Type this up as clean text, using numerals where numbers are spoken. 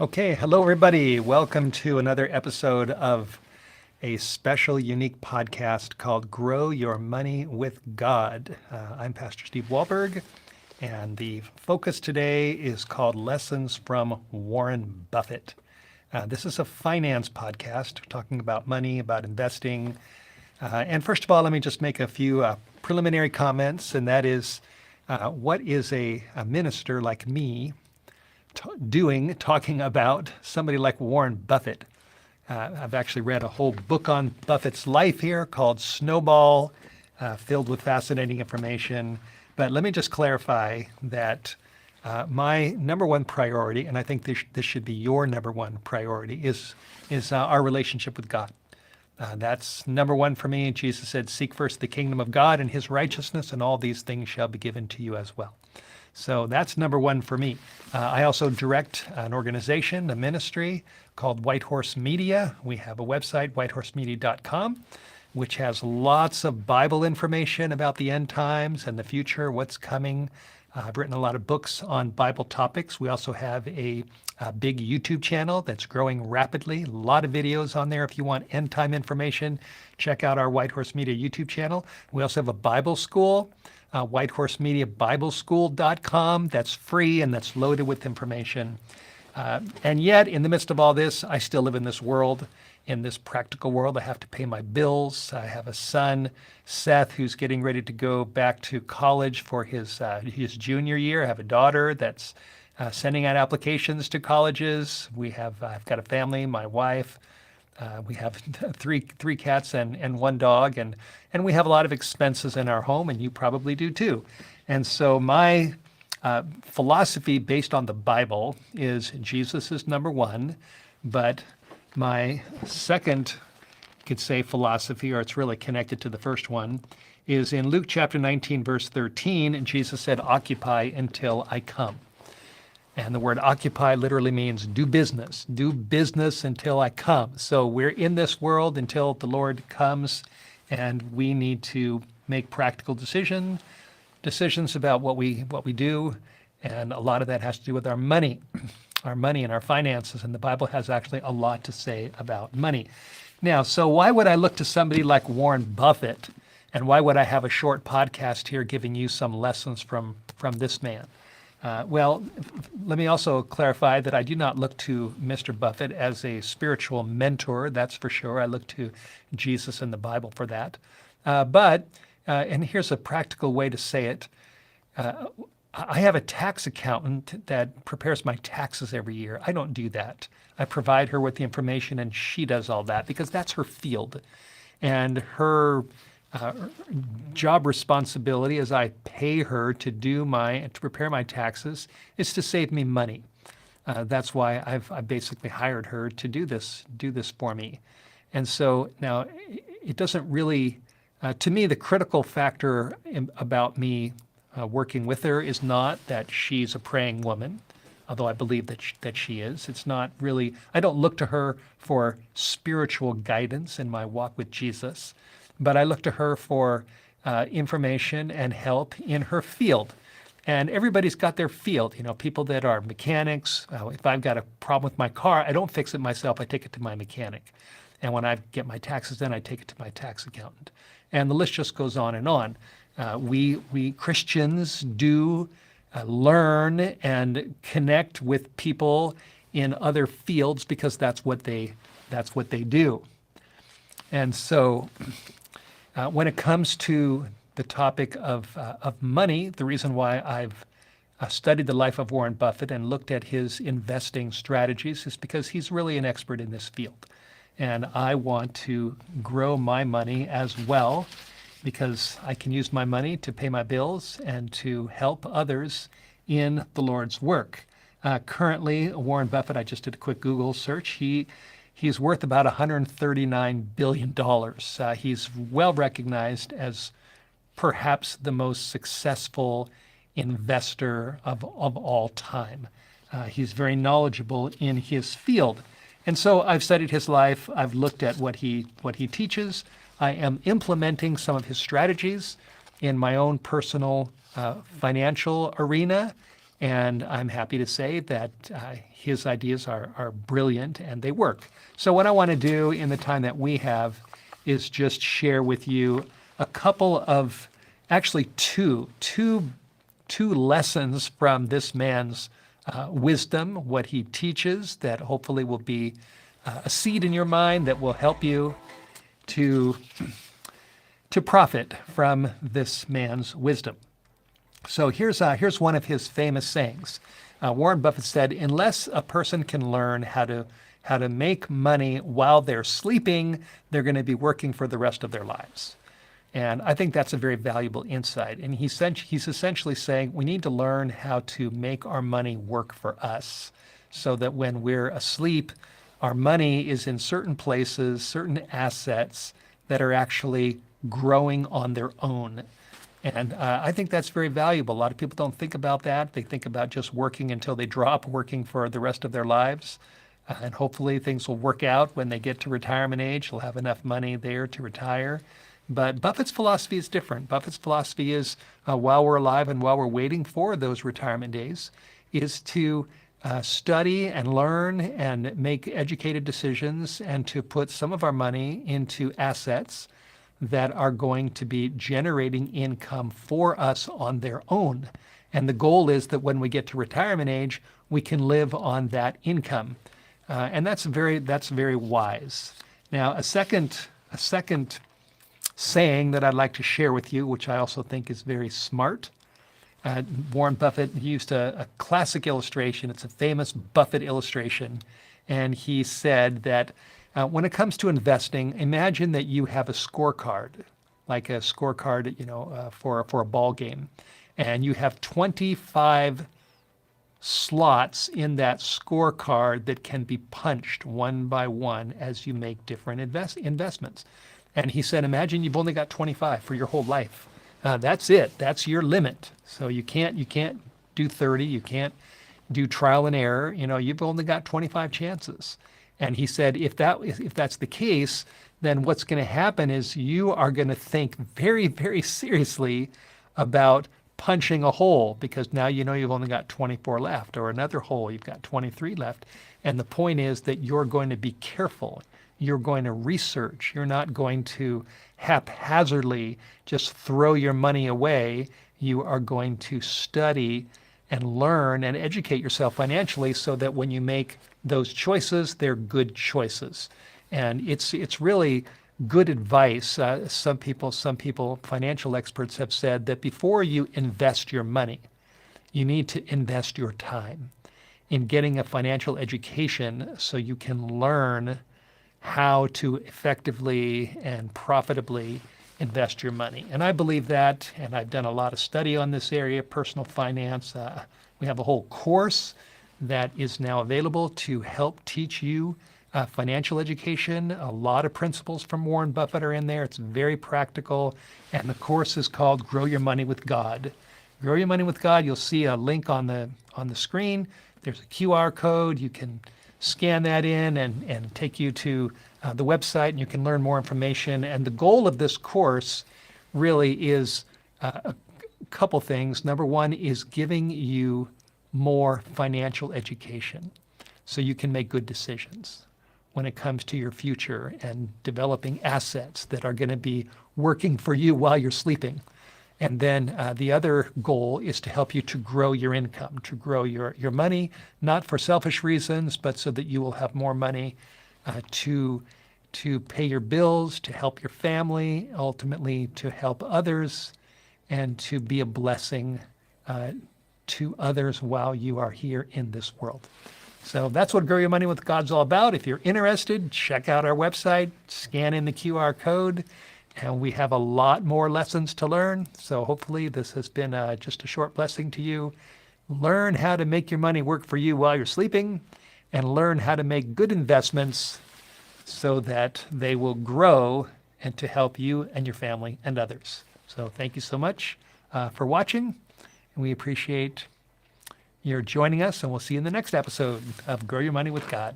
Okay, hello everybody. Welcome to another episode of a special, unique podcast called Grow Your Money with God. I'm Pastor Steve Wohlberg, and the focus today is called Lessons from Warren Buffett. This is a finance podcast talking about money, about investing. And first of all, let me just make a few preliminary comments, and that is what is a minister like me talking about somebody like Warren Buffett? I've actually read a whole book on Buffett's life here called Snowball, filled with fascinating information. But let me just clarify that my number one priority, and I think this should be your number one priority, is our relationship with God. That's number one for me. Jesus said, "Seek first the kingdom of God and his righteousness, and all these things shall be given to you as well." So that's number one for me. I also direct an organization, a ministry called White Horse Media. We have a website, whitehorsemedia.com, which has lots of Bible information about the end times and the future, what's coming. I've written a lot of books on Bible topics. We also have a big YouTube channel that's growing rapidly. A lot of videos on there. If you want end time information, check out our White Horse Media YouTube channel. We also have a Bible school, whitehorsemediabibleschool.com. That's free and that's loaded with information. And yet, in the midst of all this, I still live in this world, in this practical world. I have to pay my bills. I have a son, Seth, who's getting ready to go back to college for his junior year. I have a daughter that's sending out applications to colleges. I've got a family, my wife. We have three cats and one dog, and we have a lot of expenses in our home, and you probably do too. And so my philosophy based on the Bible is Jesus is number one, but my second, you could say, philosophy, or it's really connected to the first one, is in Luke chapter 19, verse 13, and Jesus said, "Occupy until I come." And the word occupy literally means do business until I come. So we're in this world until the Lord comes, and we need to make practical decisions about what we do. And a lot of that has to do with our money and our finances. And the Bible has actually a lot to say about money. Now, so why would I look to somebody like Warren Buffett? And why would I have a short podcast here giving you some lessons from this man? Well, let me also clarify that I do not look to Mr. Buffett as a spiritual mentor, that's for sure. I look to Jesus and the Bible for that. And here's a practical way to say it. I have a tax accountant that prepares my taxes every year. I don't do that. I provide her with the information and she does all that because that's her field. And her job responsibility as I pay her to prepare my taxes is to save me money. That's why I basically hired her to do this for me. And so now it doesn't really, to me, the critical factor about me working with her is not that she's a praying woman, although I believe that she is. It's not really, I don't look to her for spiritual guidance in my walk with Jesus, but I look to her for information and help in her field. And everybody's got their field. You know, people that are mechanics, if I've got a problem with my car, I don't fix it myself, I take it to my mechanic. And when I get my taxes done, I take it to my tax accountant. And the list just goes on and on. We Christians do learn and connect with people in other fields because that's what they do. And so when it comes to the topic of money, the reason why I've studied the life of Warren Buffett and looked at his investing strategies is because he's really an expert in this field. And I want to grow my money as well because I can use my money to pay my bills and to help others in the Lord's work. Currently, Warren Buffett, I just did a quick Google search, he's worth about $139 billion. He's well recognized as perhaps the most successful investor of all time. He's very knowledgeable in his field. And so I've studied his life. I've looked at what he teaches. I am implementing some of his strategies in my own personal financial arena. And I'm happy to say that his ideas are brilliant and they work. So what I want to do in the time that we have is just share with you a couple of, actually two lessons from this man's wisdom, what he teaches, that hopefully will be a seed in your mind that will help you to profit from this man's wisdom. So here's one of his famous sayings. Warren Buffett said, "Unless a person can learn how to make money while they're sleeping, they're going to be working for the rest of their lives." And I think that's a very valuable insight. And he's essentially saying we need to learn how to make our money work for us, so that when we're asleep, our money is in certain places, certain assets that are actually growing on their own. And I think that's very valuable. A lot of people don't think about that. They think about just working until they drop, working for the rest of their lives. And hopefully things will work out when they get to retirement age. They'll have enough money there to retire. But Buffett's philosophy is different. Buffett's philosophy is, while we're alive and while we're waiting for those retirement days, is to study and learn and make educated decisions, and to put some of our money into assets that are going to be generating income for us on their own. And the goal is that when we get to retirement age, we can live on that income. And that's very wise. Now, a second saying that I'd like to share with you, which I also think is very smart. Warren Buffett used a classic illustration. It's a famous Buffett illustration. And he said that when it comes to investing, imagine that you have a scorecard, like a scorecard, for a ball game, and you have 25 slots in that scorecard that can be punched one by one as you make different investments. And he said, imagine you've only got 25 for your whole life. That's it. That's your limit. So you can't do 30. You can't do trial and error. You've only got 25 chances. And he said, if that's the case, then what's going to happen is you are going to think very, very seriously about punching a hole, because now you've only got 24 left, or another hole, you've got 23 left. And the point is that you're going to be careful. You're going to research. You're not going to haphazardly just throw your money away. You are going to study and learn and educate yourself financially, so that when you make those choices, they're good choices. And it's really good advice. Some people, financial experts have said that before you invest your money, you need to invest your time in getting a financial education, so you can learn how to effectively and profitably invest your money. And I believe that, and I've done a lot of study on this area, personal finance. We have a whole course that is now available to help teach you financial education. A lot of principles from Warren Buffett are in there. It's very practical. And the course is called Grow Your Money with God. Grow Your Money with God. You'll see a link on the screen. There's a QR code. You can scan that in and take you to the website, and you can learn more information. And the goal of this course really is a couple things. Number one is giving you more financial education, so you can make good decisions when it comes to your future and developing assets that are going to be working for you while you're sleeping. And then the other goal is to help you to grow your income, to grow your money, not for selfish reasons, but so that you will have more money to pay your bills, to help your family, ultimately to help others, and to be a blessing to others while you are here in this world. So that's what Grow Your Money with God's all about. If you're interested, check out our website, scan in the QR code, and we have a lot more lessons to learn. So hopefully this has been just a short blessing to you. Learn how to make your money work for you while you're sleeping, and learn how to make good investments so that they will grow and to help you and your family and others. So thank you so much for watching. And we appreciate your joining us, and we'll see you in the next episode of Grow Your Money with God.